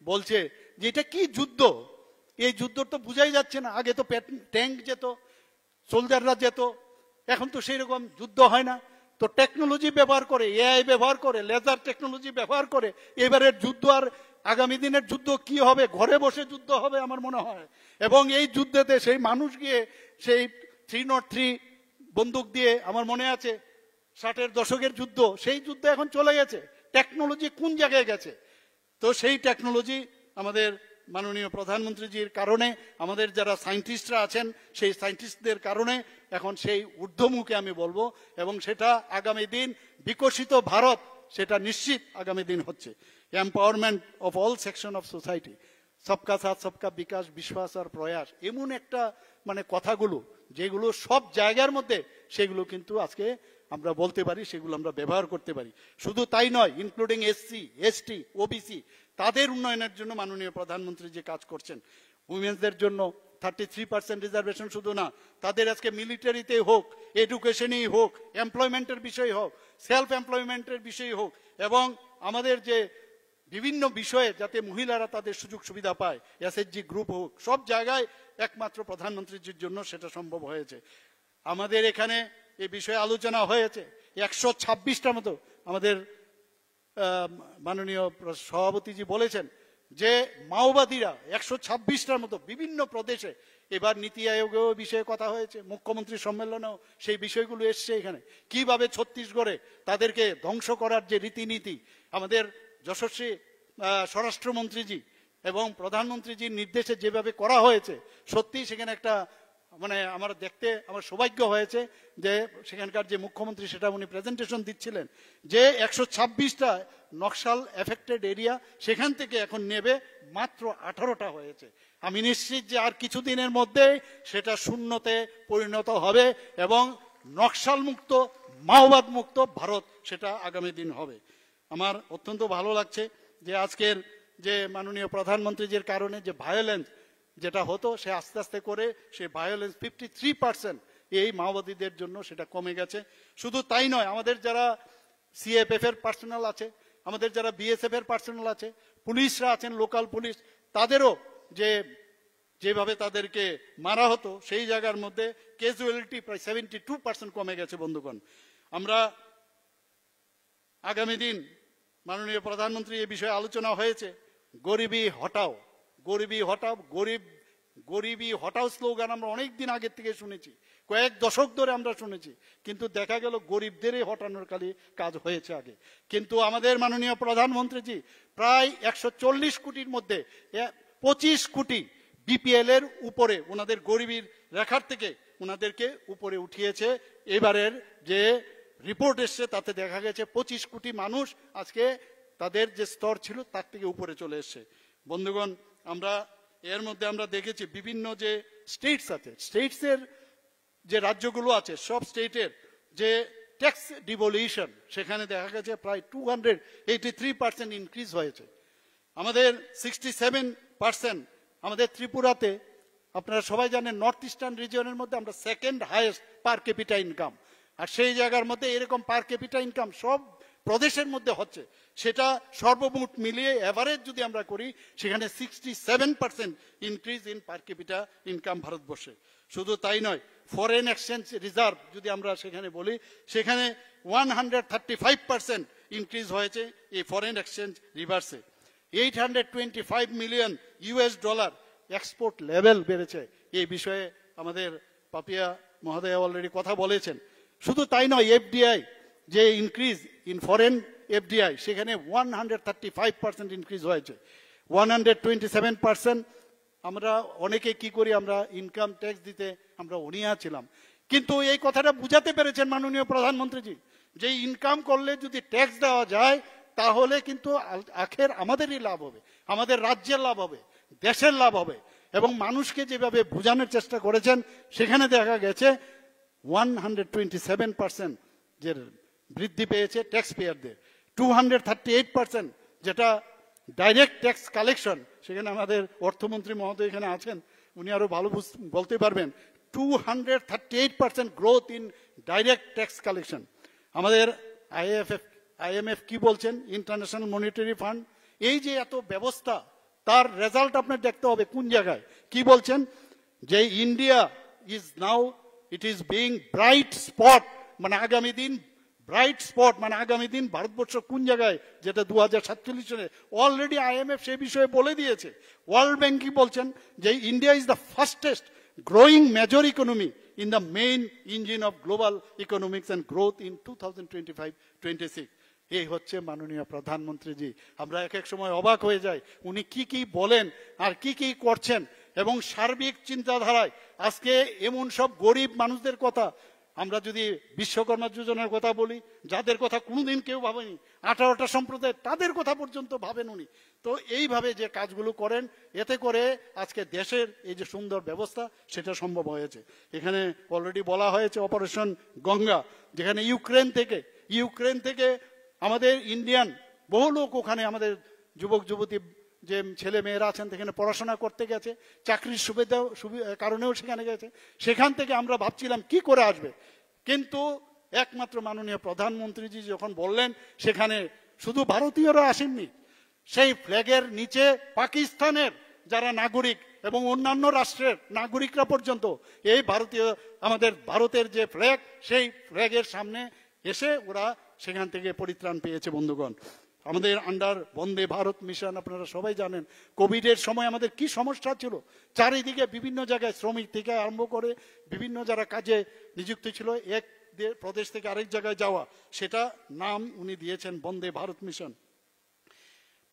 বলছে যে এটা কি যুদ্ধ, এই যুদ্ধ তো বুঝাই যাচ্ছে না। আগে তো ট্যাঙ্ক যেত, সোলজাররা যেত, এখন তো সেই রকম যুদ্ধ হয় না। তো টেকনোলজি ব্যবহার করে, এআই ব্যবহার করে, লেজার টেকনোলজি ব্যবহার করে এবারের যুদ্ধ আর আগামী দিনের যুদ্ধ কি হবে? ঘরে বসে যুদ্ধ হবে আমার মনে হয়। এবং এই যুদ্ধেতে সেই মানুষ গিয়ে সেই 303 বন্দুক দিয়ে, আমার মনে আছে 60-এর দশকের যুদ্ধ, সেই যুদ্ধ এখন চলে গেছে। টেকনোলজি কোন জায়গায় গেছে? তো সেই টেকনোলজি আমাদের মাননীয় প্রধানমন্ত্রীজির কারণে, আমাদের যারা সায়েন্টিস্টরা আছেন সেই সায়েন্টিস্টদের কারণে এখন সেই ঊর্ধ্বমুখে আমি বলবো, এবং সেটা আগামী দিন বিকশিত ভারত, সেটা নিশ্চিত আগামী দিন হচ্ছে। Empowerment of all section of society, সবকা সাথ সবকা বিকাশ, বিশ্বাস আর প্রয়াস, এমন একটা মানে কথাগুলো যেগুলো সব জায়গার মধ্যে, সেগুলো কিন্তু আজকে আমরা বলতে পারি, সেগুলো আমরা ব্যবহার করতে পারি। শুধু তাই নয়, ইনক্লুডিং এসসি, এসটি, ওবিসি, তাদের উন্নয়নের জন্য মাননীয় প্রধানমন্ত্রী যে কাজ করছেন, উইমেন্সদের জন্য 33% রিজার্ভেশন শুধু না, তাদের আজকে মিলিটারিতে হোক, এডুকেশনেই হোক, এমপ্লয়মেন্টের বিষয় হোক, সেলফ এমপ্লয়মেন্টের বিষয় হোক, এবং আমাদের যে বিভিন্ন বিষয়ে যাতে মহিলারা তাদের সুযোগ সুবিধা পায়, এসএইচজি গ্রুপ হোক, সব জায়গায় একমাত্র প্রধানমন্ত্রীর জন্য সেটা সম্ভব হয়েছে। আমাদের এখানে এই বিষয়ে আলোচনা হয়েছে, 126টার মতো আমাদের মাননীয় সভাপতিজি বলেছেন যে মাওবাদীরা 126টার মতো বিভিন্ন প্রদেশে, এবার নীতি আয়োগেও বিষয়ে কথা হয়েছে, মুখ্যমন্ত্রী সম্মেলনেও সেই বিষয়গুলো এসছে এখানে, কিভাবে ছত্তিশগড়ে তাদেরকে ধ্বংস করার যে রীতিনীতি আমাদের যশস্বী স্বরাষ্ট্রমন্ত্রীজি এবং প্রধানমন্ত্রীজির নির্দেশে যেভাবে করা হয়েছে, সত্যি সেখানে একটা মানে আমার দেখতে আমার সৌভাগ্য হয়েছে যে সেখানকার যে মুখ্যমন্ত্রী সেটা উনি প্রেজেন্টেশন দিচ্ছিলেন যে 126টা নকশাল এফেক্টেড এরিয়া সেখান থেকে এখন নেবে মাত্র 18টা হয়েছে। আমি নিশ্চিত যে আর কিছুদিনের মধ্যে সেটা শূন্যতে পরিণত হবে এবং নকশাল মুক্ত, মাওবাদ মুক্ত ভারত সেটা আগামী দিন হবে। আমার অত্যন্ত ভালো লাগছে যে আজকের যে মাননীয় প্রধানমন্ত্রীজির কারণে যে ভায়োলেন্স যেটা হতো সে আস্তে আস্তে করে সে ভায়োলেন্স 53% এই মাওবাদীদের জন্য সেটা কমে গেছে। শুধু তাই নয়, আমাদের যারা সিএফএফ এর পার্সোনাল আছে, আমাদের যারা বিএসএফ এর পার্সোনাল আছে, পুলিশরা আছেন, লোকাল পুলিশ, তাদেরও যেভাবে তাদেরকে মারা হতো সেই জায়গার মধ্যে ক্যাজুয়ালিটি প্রায় 72% কমে গেছে। বন্ধুগণ, আমরা আগামী দিন মাননীয় প্রধানমন্ত্রী এই বিষয়ে আলোচনা হয়েছে, গরিবি হটাও, গরিবি হটাও, গরিবি হটাও স্লোগান আমরা অনেক দিন আগের থেকে শুনেছি, কয়েক দশক ধরে আমরা শুনেছি, কিন্তু দেখা গেল গরিবদেরই হটানোর কাজ হয়েছে আগে। কিন্তু আমাদের মাননীয় প্রধানমন্ত্রীজি প্রায় 140 কোটির মধ্যে 25 কোটি বিপিএল এর উপরে ওনাদের গরিবির রেখার থেকে ওনাদেরকে উপরে উঠিয়েছে। এবারের যে রিপোর্ট এসছে তাতে দেখা গেছে 25 কোটি মানুষ আজকে তাদের যে স্তর ছিল তার থেকে উপরে চলে এসছে। বন্ধুগণ, আমরা এর মধ্যে আমরা দেখেছি বিভিন্ন যে স্টেটস আছে, স্টেটসের যে রাজ্যগুলো আছে সব স্টেটের যে ট্যাক্স ডিভলিউশন সেখানে দেখা গেছে প্রায় 283% ইনক্রিজ হয়েছে। আমাদের 67% আমাদের ত্রিপুরাতে, আপনারা সবাই জানেন নর্থ ইস্টার্ন রিজিয়নের মধ্যে আমরা second highest per capita income, আর সেই জায়গার মধ্যে এরকম পার ক্যাপিটা ইনকাম সব প্রদেশের মধ্যে হচ্ছে, সেটা সর্বমোট মিলিয়ে এভারেজ যদি আমরা করি সেখানে 67% increase in per capita income ভারতবর্ষে। শুধু তাই নয়, ফরেন এক্সচেঞ্জ রিজার্ভ যদি আমরা সেখানে বলি সেখানে 135% ইনক্রিজ হয়েছে এই ফরেন এক্সচেঞ্জ রিভার্সে। 825 million US dollar export level বেড়েছে। এই বিষয়ে আমাদের পাপিয়া মহোদয় অলরেডি কথা বলেছেন। শুধু তাই নয়, এফডিআই যে ইনক্রিজ ইন ফরেন এফডিআই সেখানে 135% ইনক্রিজ হয়েছে। 127% আমরা অনেকে কি করি, আমরা ইনকাম ট্যাক্স দিতে আমরা অনীহা ছিলাম, কিন্তু এই কথাটা বুঝাতে পেরেছেন মাননীয় প্রধানমন্ত্রীজি যে ইনকাম করলে যদি ট্যাক্স দেওয়া যায় তাহলে কিন্তু আখের আমাদেরই লাভ হবে, আমাদের রাজ্যের লাভ হবে, দেশের লাভ হবে। এবং মানুষকে যেভাবে বোঝানোর চেষ্টা করেছেন সেখানে দেখা গেছে 127% যে বৃদ্ধি পেয়েছে ট্যাক্স পেয়ারদের, 238% যেটা ডাইরেক্ট ট্যাক্স কালেকশন, সেখানে আমাদের অর্থমন্ত্রী মহোদয় এখানে আছেন, উনি আরো ভালো বলতে পারবেন, 238% growth in direct tax collection. আমাদের আইএমএফ কি বলছেন, ইন্টারন্যাশনাল মনিটারি ফান্ড, এই যে এত ব্যবস্থা তার রেজাল্ট আপনার দেখতে হবে কোন জায়গায়। কি বলছেন যে India is now it is being bright spot, মানে আগামী দিন ব্রাইট স্পট, মানে আগামী দিন ভারতবর্ষ কোন জায়গায়, যেটা 2047 সালে অলরেডি আইএমএফ সে বিষয়ে বলে দিয়েছে। ওয়ার্ল্ড ব্যাংক কি বলছেন যে India is the fastest growing major economy in the main engine of global economics and growth in 2025-26। এই হচ্ছে মাননীয় প্রধানমন্ত্রীজি। আমরা এক এক সময় অবাক হয়ে যাই উনি কি কি বলেন আর কি কি করছেন, এবং সার্বিক চিন্তাধারায় আজকে এমন সব গরিব মানুষদের কথা আমরা যদি বিশ্বকর্মা যোজনার কথা বলি, যাদের কথা কোনোদিন কেউ ভাবেনি, 18টা সম্প্রদায়, তাদের কথা পর্যন্ত ভাবেন উনি। তো এইভাবে যে কাজগুলো করেন, এতে করে আজকে দেশের এই যে সুন্দর ব্যবস্থা, সেটা সম্ভব হয়েছে। এখানে অলরেডি বলা হয়েছে অপারেশন গঙ্গা, যেখানে ইউক্রেন থেকে আমাদের ইন্ডিয়ান বহু লোক ওখানে, আমাদের যুবক যুবতী যে ছেলে মেয়েরা আছেন সেখানে পড়াশোনা করতে গেছে, চাকরির কারণেও সেখানে গেছে। সেখান থেকে আমরা ভাবছিলাম কি করে আসবে, কিন্তু একমাত্র মাননীয় প্রধানমন্ত্রীজি যখন বললেন, সেখানে শুধু ভারতীয়রা আসেননি, সেই ফ্ল্যাগের নিচে পাকিস্তানের যারা নাগরিক এবং অন্যান্য রাষ্ট্রের নাগরিকরা পর্যন্ত এই আমাদের ভারতের যে ফ্ল্যাগ, সেই ফ্ল্যাগের সামনে এসে ওরা সেখান থেকে পরিত্রাণ পেয়েছে। বন্ধুগণ, আমাদের আন্ডার বন্দে ভারত মিশন, আপনারা সবাই জানেন কোভিডের সময় আমাদের কি সমস্যা ছিল, চারিদিকে বিভিন্ন জায়গায় শ্রমিক থেকে আরম্ভ করে বিভিন্ন যারা কাজে নিযুক্ত ছিল, এক প্রদেশ থেকে আরেক জায়গায় যাওয়া, সেটা নাম উনি দিয়েছেন বন্দে ভারত মিশন।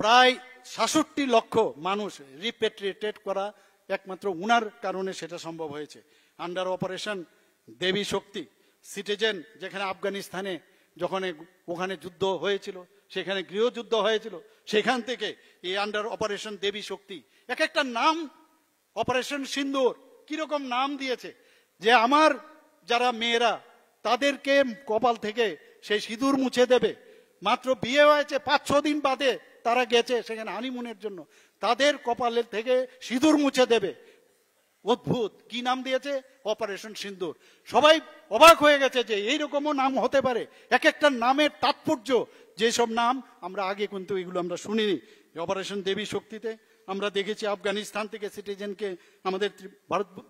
প্রায় ৬৭ লক্ষ মানুষ রিপেট্রিয়েটেড করা একমাত্র উনার কারণে সেটা সম্ভব হয়েছে। আন্ডার অপারেশন দেবী শক্তি, সিটিজেন, যেখানে আফগানিস্তানে যখন ওখানে যুদ্ধ হয়েছিল, সেখানে গৃহযুদ্ধ হয়েছিল, সেখান থেকে এই আন্ডার অপারেশন দেবী শক্তি, এক একটা নাম, অপারেশন সিন্দুর, কিরকম নাম দিয়েছে, যে আমার যারা মেয়েরা তাদেরকে কপাল থেকে সেই সিঁদুর মুছে দেবে, মাত্র বিয়ে হয়েছে ৫-৬ দিন বাদে তারা গেছে সেখানে হানিমুনের জন্য, তাদের কপালের থেকে সিঁদুর মুছে দেবে। অদ্ভুত কি নাম দিয়েছে, অপারেশন সিন্দুর। সবাই অবাক হয়ে গেছে যে এইরকমও নাম হতে পারে, এক একটা নামের তাৎপর্য, যেসব নাম আমরা আগে কিন্তু এগুলো আমরা শুনিনি। অপারেশন দেবী শক্তিতে আমরা দেখেছি আফগানিস্তান থেকে সিটিজেনকে আমাদের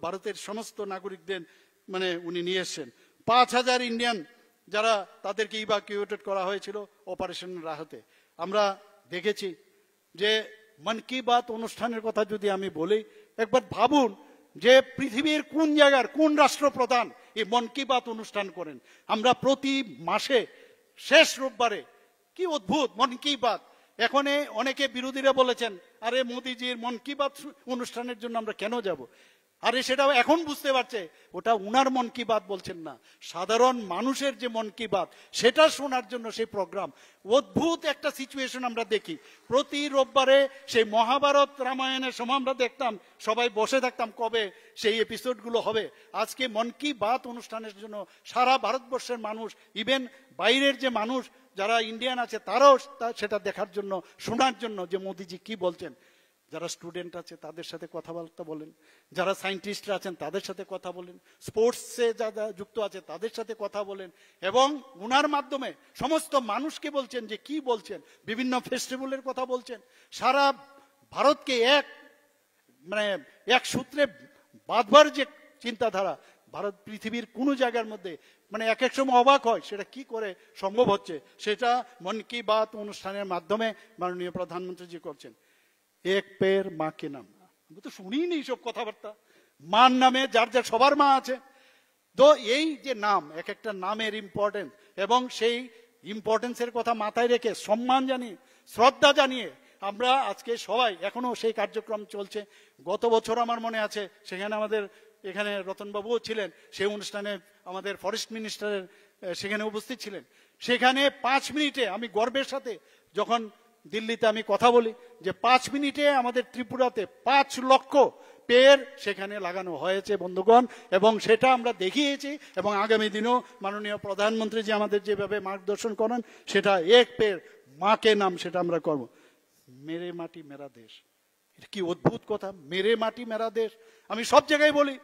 ভারতের সমস্ত নাগরিকদের মানে উনি নিয়ে এসছেন। ৫,০০০ ইন্ডিয়ান যারা তাদেরকে ইভাকুয়েটেড করা হয়েছিল অপারেশনের রাহতে। আমরা দেখেছি যে মন কি বাত অনুষ্ঠানের কথা যদি আমি বলি, একবার ভাবুন যে পৃথিবীর কোন জায়গার কোন রাষ্ট্রপ্রধান এই মন কি বাত অনুষ্ঠান করেন। আমরা প্রতি মাসে শেষ রোববারে, কি অদ্ভুত মন কি বাত। এখন অনেকে বিরোধীরা বলেছেন, আরে মোদিজির মন কি বাত অনুষ্ঠানের জন্য আমরা কেন যাব? আরে সেটা এখন বুঝতে পারছে ওটা উনার মন কি বাত বলছেন না, সাধারণ মানুষের যে মন কি বাত সেটা শোনার জন্য সেই প্রোগ্রাম। অদ্ভুত একটা সিচুয়েশন আমরা দেখি প্রতি রোববারে। সেই মহাভারত রামায়ণের সময় আমরা দেখতাম, সবাই বসে থাকতাম কবে সেই এপিসোডগুলো হবে। আজকে মন কি বাত অনুষ্ঠানের জন্য সারা ভারতবর্ষের মানুষ, ইভেন বাইরের যে মানুষ যারা ইন্ডিয়ান আছে, তারাও সেটা দেখার জন্য, শোনার জন্য যে মোদিজি কি বলছেন। যারা স্টুডেন্ট আছে তাদের সাথে কথাবার্তা বলেন, যারা সায়েন্টিস্টরা আছেন তাদের সাথে কথা বলেন, স্পোর্টসে যারা যুক্ত আছে তাদের সাথে কথা বলেন, এবং উনার মাধ্যমে সমস্ত মানুষকে বলছেন যে কি বলছেন, বিভিন্ন ফেস্টিভ্যালের কথা বলছেন। সারা ভারতকে এক সূত্রে বাঁধবার যে চিন্তাধারা, ভারত পৃথিবীর কোনো জায়গার মধ্যে এক এক সময় অবাক হয় সেটা কি করে সম্ভব হচ্ছে। সেটা মন কি বাত অনুষ্ঠানের মাধ্যমে মাননীয় প্রধানমন্ত্রীজি করছেন। এক পের মা কে নাম, আমি তো শুনিনি সব কথাবার্তা। মার নামে যার যার সবার মা আছে, তো এই যে নাম, এক একটা নামের ইম্পর্টেন্স, এবং সেই ইম্পর্টেন্সের কথা মাথায় রেখে সম্মান জানিয়ে, শ্রদ্ধা জানিয়ে আমরা আজকে সবাই, এখনো সেই কার্যক্রম চলছে। গত বছর আমার মনে আছে, সেখানে আমাদের এখানে রতনবাবুও ছিলেন, সেই অনুষ্ঠানে আমাদের ফরেস্ট মিনিস্টারের সেখানে উপস্থিত ছিলেন। সেখানে 5 মিনিটে, আমি গর্বের সাথে যখন দিল্লিতে আমি কথা বলি যে 5 মিনিটে আমাদের ত্রিপুরাতে 5 লক্ষ পেড় সেখানে লাগানো হয়েছে বন্ধুগণ, এবং সেটা আমরা দেখিয়েছি। এবং আগামী দিনেও মাননীয় প্রধানমন্ত্রী যে আমাদের যেভাবে মার্গদর্শন করেন, সেটা এক পেড় মাকে নাম, সেটা আমরা করব। মেরে মাটি মেরা দেশ, এটা কি অদ্ভুত কথা, মেরে মাটি মেরা দেশ। আমি সব জায়গায় বলি,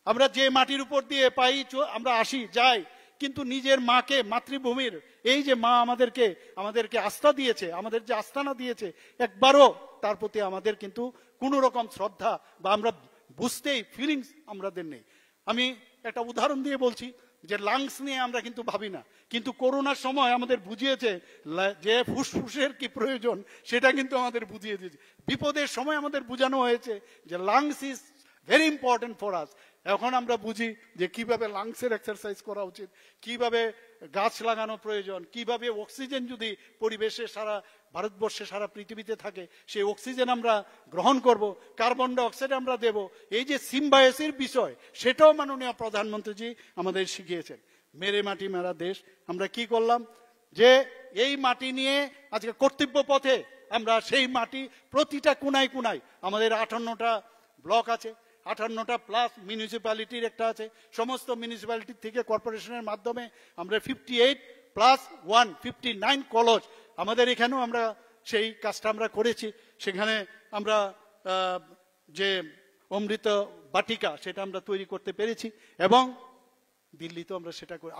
আমরা যে মাটির উপর দিয়ে পাই আমরা আসি যাই, কিন্তু নিজের মাকে, মাতৃভূমির এই যে মা আমাদেরকে আস্থা দিয়েছে, আমাদের যে আস্থানা দিয়েছে, একবারও তার প্রতি আমাদের কিন্তু কোনো রকম শ্রদ্ধা বা আমরা বুঝতেই ফিলিংস আমাদের নেই। আমি একটা উদাহরণ দিয়ে বলছি যে লাংস নিয়ে আমরা কিন্তু ভাবি না, কিন্তু করোনার সময় আমাদের বুঝিয়েছে যে ফুসফুসের কি প্রয়োজন, সেটা কিন্তু আমাদের বুঝিয়ে দিয়েছে। বিপদের সময় আমাদের বোঝানো হয়েছে যে lungs is very important for us. এখন আমরা বুঝি যে কিভাবে লাংসের এক্সারসাইজ করা উচিত, কিভাবে গাছ লাগানো প্রয়োজন, কিভাবে অক্সিজেন যদি পরিবেশে সারা ভারতবর্ষে সারা পৃথিবীতে থাকে সেই অক্সিজেন আমরা গ্রহণ করব, কার্বন ডাই অক্সাইড আমরা দেব। এই যে সিম্বায়োসিসের বিষয়, সেটাও মাননীয় প্রধানমন্ত্রীজি আমাদের শিখিয়েছেন। মেরে মাটি মেরা দেশ, আমরা কি করলাম যে এই মাটি নিয়ে আজকে কর্তব্য পথে আমরা সেই মাটি প্রতিটা কোনায় কোনায়, আমাদের 58টা ব্লক আছে, 58টা প্লাস মিউনিসিপ্যালিটির একটা আছে, সমস্ত মিউনিসিপ্যালিটি থেকে কর্পোরেশনের মাধ্যমে আমরা 58+1 59 কলেজ আমাদের এখানেও আমরা সেই কাজটা আমরা করেছি। সেখানে আমরা যে অমৃত বাটিকা সেটা আমরা তৈরি করতে পেরেছি এবং দিল্লিতে আমরা সেটা করি।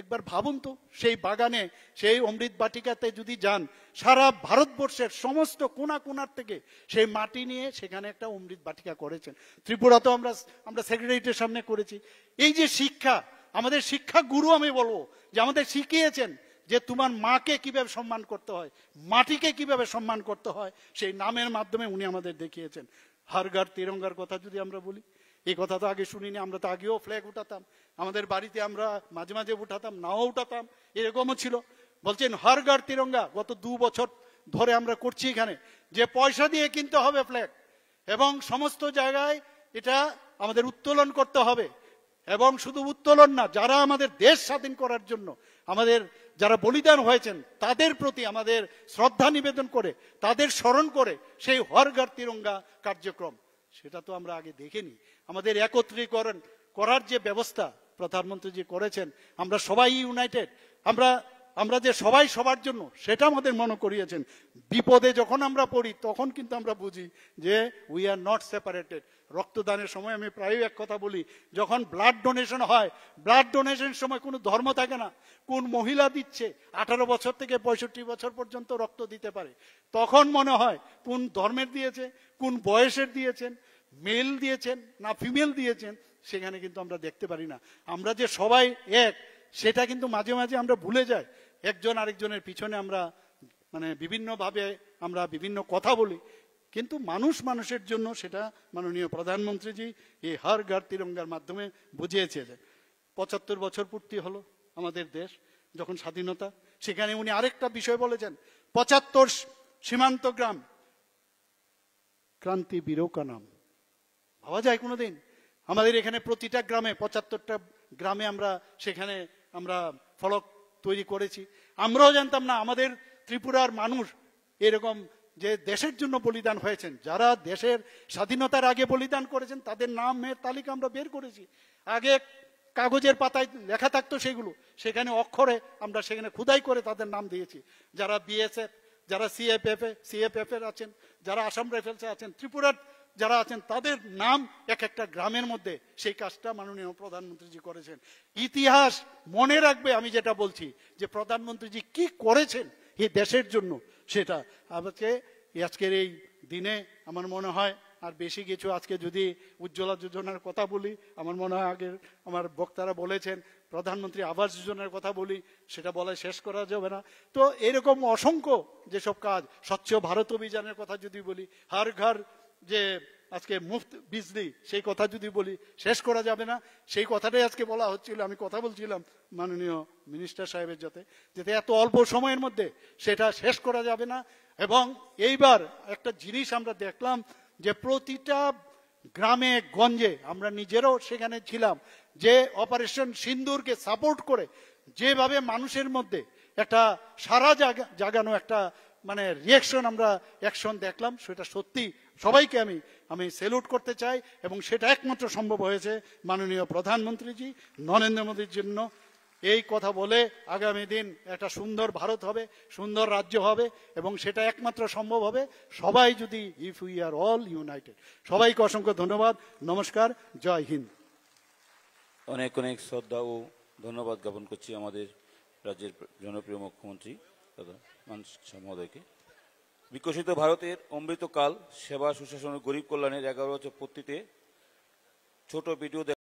একবার ভাবুন তো, সেই বাগানে সেই অমৃত বাটিকাতে যদি যান, সারা ভারতবর্ষের সমস্ত কোনা কোনার থেকে সেই মাটি নিয়ে সেখানে একটা অমৃত বাটিকা করেছেন। ত্রিপুরাতেও আমরা সেক্রেটারিয়েটের সামনে করেছি। এই যে শিক্ষা, আমাদের শিক্ষা গুরু আমি বলবো যে আমাদের শিখিয়েছেন যে তোমার মাকে কিভাবে সম্মান করতে হয়, মাটিকে কিভাবে সম্মান করতে হয়, সেই নামের মাধ্যমে উনি আমাদের দেখিয়েছেন। হর ঘর তিরঙ্গার কথা যদি আমরা বলি, এই কথা তো আগে শুনিনি, আমরা তো আগেও ফ্ল্যাগ উঠাতাম, আমাদের বাড়িতে আমরা মাঝে মাঝে উঠাতাম, নাও উঠাতাম, এরকমও ছিল। বলছেন হর ঘর তিরঙ্গা, গত 2 বছর ধরে আমরা করছি এখানে, যে পয়সা দিয়ে কিনতে হবে ফ্ল্যাগ এবং সমস্ত জায়গায় এটা আমাদের উত্তোলন করতে হবে। এবং শুধু উত্তোলন না, যারা আমাদের দেশ স্বাধীন করার জন্য আমাদের যারা বলিদান হয়েছেন তাদের প্রতি আমাদের শ্রদ্ধা নিবেদন করে, তাদের স্মরণ করে সেই হর ঘর তিরঙ্গা কার্যক্রম, সেটা তো আমরা আগে দেখিনি। আমাদের একত্রীকরণ করার যে ব্যবস্থা প্রধানমন্ত্রী করেছেন, আমরা সবাই ইউনাইটেড, আমরা যে সবাই সবার জন্য, সেটা আমাদের মনে করিয়েছেন। বিপদে যখন আমরা পড়ি তখন কিন্তু আমরা বুঝি যে উই আর নট সেপারেটেড। রক্তদানের সময় আমি প্রায় এক কথা বলি, যখন ব্লাড ডোনেশন হয়, ব্লাড ডোনেশনের সময় কোনো ধর্ম থাকে না, কোন মহিলা দিচ্ছে 18 বছর থেকে 65 বছর পর্যন্ত রক্ত দিতে পারে, তখন মনে হয় কোন ধর্মের দিয়েছে, কোন বয়সের দিয়েছেন, মেল দিয়েছেন না ফিমেল দিয়েছেন, সেখানে কিন্তু আমরা দেখতে পারি না। আমরা যে সবাই এক, সেটা কিন্তু মাঝে মাঝে আমরা ভুলে যাই। একজন আরেকজনের পিছনে আমরা বিভিন্নভাবে আমরা বিভিন্ন কথা বলি, কিন্তু মানুষের জন্য সেটা মাননীয় প্রধানমন্ত্রীজি এই হর ঘর তিরঙ্গার মাধ্যমে বুঝিয়েছে। 75 বছর পূর্তি হলো আমাদের দেশ যখন স্বাধীনতা, সেখানে উনি আরেকটা বিষয় বলেছেন, 75 সীমান্ত গ্রাম ক্রান্তি বীরকা নাম। ভাবা যায় কোনোদিন? আমাদের এখানে প্রতিটা গ্রামে 75টা গ্রামে সেখানে আমরা ফলক তৈরি করেছি। আমরাও জানতাম না আমাদের ত্রিপুরার মানুষ এরকম যে দেশের জন্য বলিদান হয়েছেন, যারা দেশের স্বাধীনতার আগে বলিদান করেছেন তাদের নামের তালিকা আমরা বের করেছি। আগে কাগজের পাতায় লেখা থাকতো, সেখানে অক্ষরে আমরা সেখানে খোদাই করে তাদের নাম দিয়েছি। যারা বিএসএফ, যারা সিএফএফ এর আছেন, যারা আসাম রাইফেলসে আছেন, ত্রিপুরার যারা আছেন, তাদের নাম এক একটা গ্রামের মধ্যে, সেই কাজটা মাননীয় প্রধানমন্ত্রীজি করেছেন। ইতিহাস মনে রাখবে আমি যেটা বলছি, যে প্রধানমন্ত্রীজি কি করেছেন এই দেশের জন্য, সেটা আজকের এই দিনে আমার মনে হয় আর বেশি কিছু, আজকে যদি উজ্জ্বলা যোজনার কথা বলি, আমার মনে হয় আগের আমার বক্তারা বলেছেন, প্রধানমন্ত্রী আবাস যোজনার কথা বলি, সেটা বলা শেষ করা যাবে না। তো এরকম অসংখ্য যেসব কাজ, স্বচ্ছ ভারত অভিযানের কথা যদি বলি, হর ঘর যে আজকে মুফত বিজলি, সেই কথা যদি বলি শেষ করা যাবে না। সেই কথাটাই আজকে বলা হচ্ছিল, আমি কথা বলছিলাম মাননীয় মিনিস্টার সাহেবের যাতে এত অল্প সময়ের মধ্যে সেটা শেষ করা যাবে না। এবং এইবার একটা জিনিস আমরা দেখলাম যে প্রতিটা গ্রামে গঞ্জে, আমরা নিজেরাও সেখানে ছিলাম, যে অপারেশন সিন্দুরকে সাপোর্ট করে যেভাবে মানুষের মধ্যে একটা সারা জাগানো একটা রিয়াকশন আমরা অ্যাকশন দেখলাম, সেটা সত্যি সবাইকে আমি স্যালুট করতে চাই। এবং সেটা একমাত্র সম্ভব হয়েছে মাননীয় প্রধানমন্ত্রীজি নরেন্দ্র মোদীর জন্য। এই কথা বলে আগামী দিন একটা সুন্দর ভারত হবে, সুন্দর রাজ্য হবে, এবং সেটা একমাত্র সম্ভব হবে সবাই যদি, if we are all United. সবাইকে অসংখ্য ধন্যবাদ, নমস্কার, জয় হিন্দ। অনেক অনেক শ্রদ্ধা ও ধন্যবাদ জ্ঞাপন করছি আমাদের রাজ্যের জনপ্রিয় মুখ্যমন্ত্রী দাদা মানস মহোদয়কে। বিকশিত ভারতের অমৃতকাল, সেবা সুশাসন ও গরিব কল্যাণের 11 বছর পূর্তিতে ছোট ভিডিও